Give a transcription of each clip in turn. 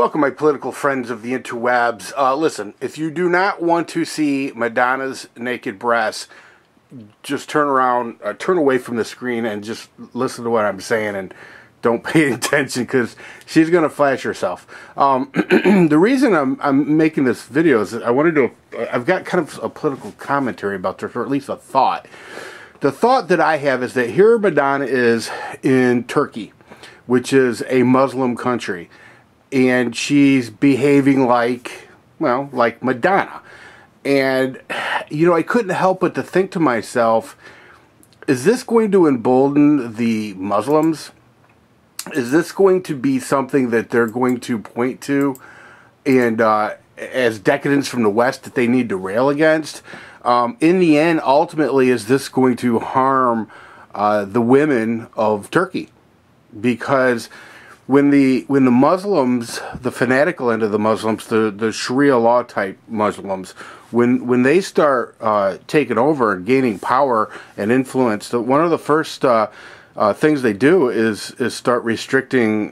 Welcome, my political friends of the interwebs. Listen, if you do not want to see Madonna's naked breasts, just turn around, turn away from the screen and just listen to what I'm saying and don't pay attention because she's going to flash herself. The reason I'm making this video is that I wanted to, I've got kind of a political commentary about this, or at least a thought. The thought that I have is that here Madonna is in Turkey, which is a Muslim country. And she's behaving like, well, like Madonna. And, you know, I couldn't help but to think to myself, is this going to embolden the Muslims? Is this going to be something that they're going to point to and as decadence from the West that they need to rail against? In the end, ultimately, is this going to harm the women of Turkey? Because when the Muslims, the fanatical end of the Muslims, the Sharia law type Muslims, when they start taking over and gaining power and influence, one of the first things they do is start restricting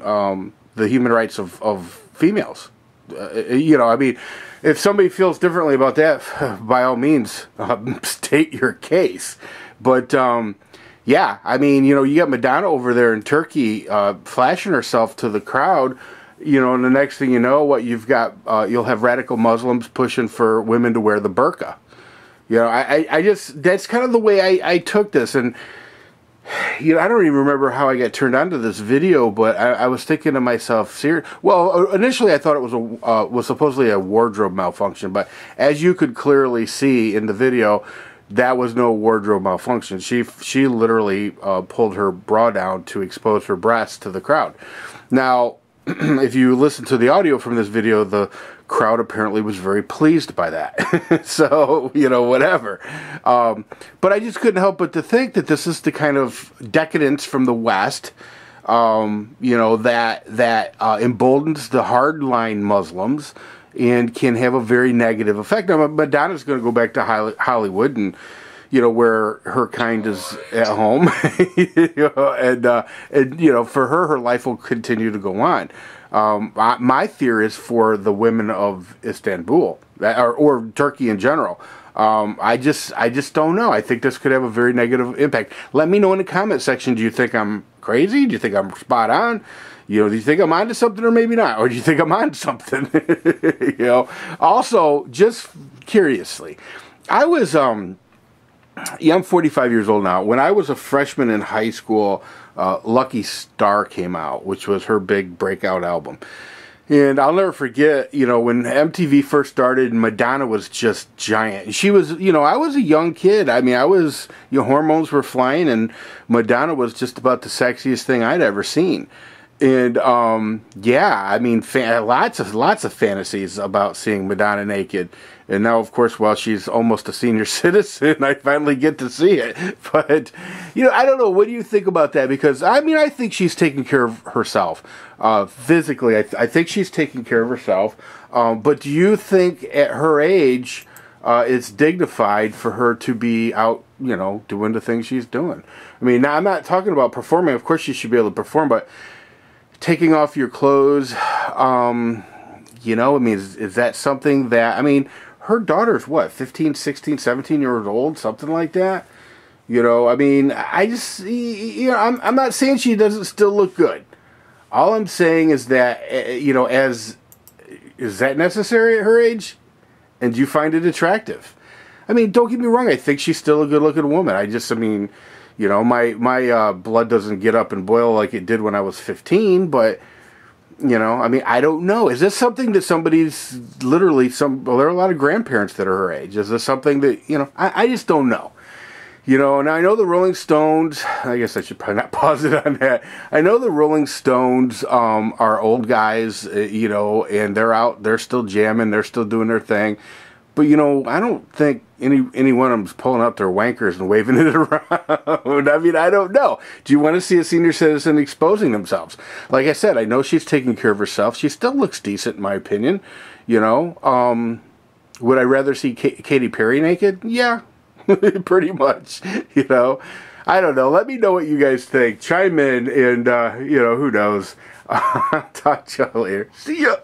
the human rights of females. You know, I mean, if somebody feels differently about that, by all means, state your case. But yeah, I mean, you know, you got Madonna over there in Turkey flashing herself to the crowd, you know, and the next thing you know, what you've got, you'll have radical Muslims pushing for women to wear the burqa. You know, I just, that's kind of the way I took this. And, you know, I don't even remember how I got turned on to this video, but I was thinking to myself, well, initially I thought it was supposedly a wardrobe malfunction, but as you could clearly see in the video, that was no wardrobe malfunction. She literally pulled her bra down to expose her breasts to the crowd. Now, if you listen to the audio from this video, the crowd apparently was very pleased by that. So, you know, whatever. But I just couldn't help but to think that this is the kind of decadence from the West, you know, that emboldens the hardline Muslims and can have a very negative effect. Now, Madonna's going to go back to Hollywood and, you know, where her kind is at home. You know, and, you know, for her life will continue to go on. My fear is for the women of Istanbul, or Turkey in general. I just don't know. I think this could have a very negative impact. Let me know in the comment section. Do you think I'm crazy? Do you think I'm spot on? You know, do you think I'm onto something or maybe not? Or do you think I'm onto something? You know. Also, just curiously, I was yeah, I'm 45 years old now. When I was a freshman in high school, Lucky Star came out, which was her big breakout album. And I'll never forget, you know, when MTV first started, Madonna was just giant. She was, you know, I was a young kid. I mean, your hormones were flying, and Madonna was just about the sexiest thing I'd ever seen. And yeah, I mean, lots of fantasies about seeing Madonna naked. And now, of course, while she's almost a senior citizen, I finally get to see it. But, you know, I don't know. What do you think about that? Because, I mean, I think she's taking care of herself. Physically, I think she's taking care of herself. But do you think at her age, it's dignified for her to be out, you know, doing the things she's doing? I mean, now I'm not talking about performing. Of course, she should be able to perform, but taking off your clothes, you know, I mean, is that something that, I mean, her daughter's what, 15, 16, 17 years old, something like that? You know, I mean, I just, you know, I'm not saying she doesn't still look good. All I'm saying is that, you know, is that necessary at her age? And do you find it attractive? I mean, don't get me wrong, I think she's still a good-looking woman. I mean, you know, my blood doesn't get up and boil like it did when I was 15, but, you know, I mean, I don't know. Is this something that somebody's literally, well, there are a lot of grandparents that are her age. Is this something that, you know, I just don't know. You know, and I know the Rolling Stones, I guess I should probably not pause it on that. I know the Rolling Stones are old guys, you know, and they're out, they're still jamming, they're still doing their thing. But, you know, I don't think any one of them's pulling up their wankers and waving it around. I mean, I don't know. Do you want to see a senior citizen exposing themselves? Like I said, I know she's taking care of herself. She still looks decent, in my opinion. You know, would I rather see Katy Perry naked? Yeah, pretty much. You know, I don't know. Let me know what you guys think. Chime in, and, you know, who knows. Talk to y'all later. See ya.